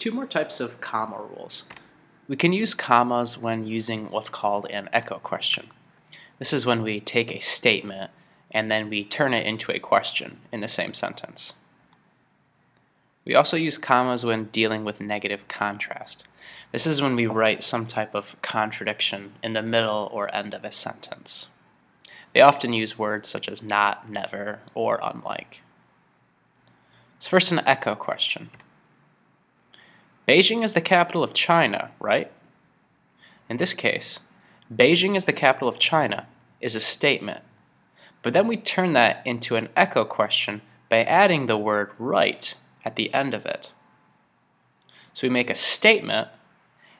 Two more types of comma rules. We can use commas when using what's called an echo question. This is when we take a statement and then we turn it into a question in the same sentence. We also use commas when dealing with negative contrast. This is when we write some type of contradiction in the middle or end of a sentence. They often use words such as not, never, or unlike. So first, an echo question. Beijing is the capital of China, right? In this case, Beijing is the capital of China is a statement, but then we turn that into an echo question by adding the word right at the end of it. So we make a statement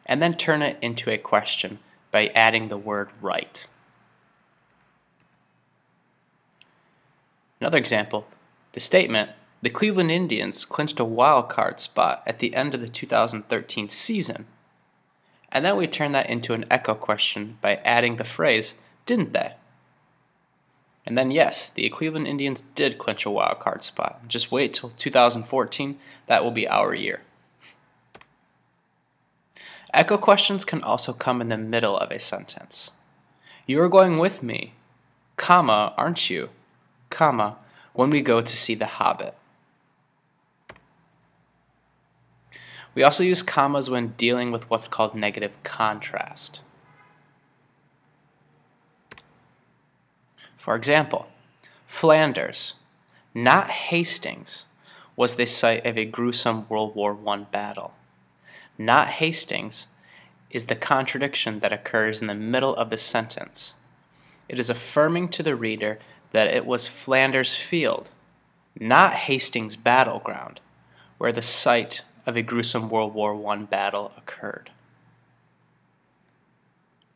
and then turn it into a question by adding the word right. Another example, the statement, the Cleveland Indians clinched a wild card spot at the end of the 2013 season. And then we turn that into an echo question by adding the phrase, didn't they? And then yes, the Cleveland Indians did clinch a wild card spot. Just wait till 2014, that will be our year. Echo questions can also come in the middle of a sentence. You are going with me, comma, aren't you, comma, when we go to see The Hobbit. We also use commas when dealing with what's called negative contrast. For example, Flanders, not Hastings, was the site of a gruesome World War I battle. Not Hastings is the contradiction that occurs in the middle of the sentence. It is affirming to the reader that it was Flanders Field, not Hastings battleground, where the site of a gruesome World War I battle occurred.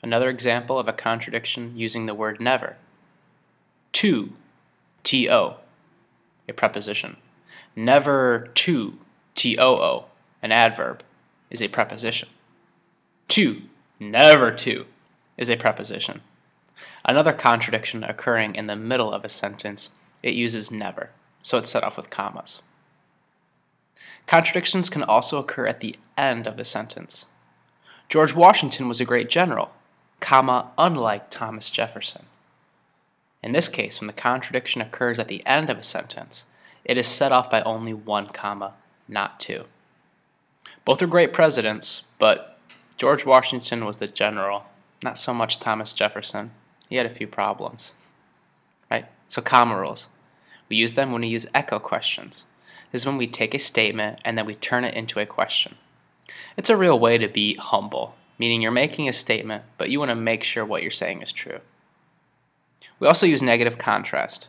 Another example of a contradiction using the word never. To, T-O, a preposition. Never to, T-O-O, an adverb, is a preposition. To, never to, is a preposition. Another contradiction occurring in the middle of a sentence, it uses never, so it's set off with commas. Contradictions can also occur at the end of the sentence. George Washington was a great general, comma, unlike Thomas Jefferson. In this case, when the contradiction occurs at the end of a sentence, it is set off by only one comma, not two. Both are great presidents, but George Washington was the general, not so much Thomas Jefferson. He had a few problems. Right? So comma rules. We use them when we use echo questions. This is when we take a statement and then we turn it into a question. It's a real way to be humble, meaning you're making a statement, but you want to make sure what you're saying is true. We also use negative contrast.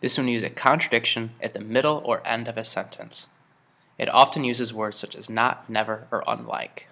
This is when we use a contradiction at the middle or end of a sentence. It often uses words such as not, never, or unlike.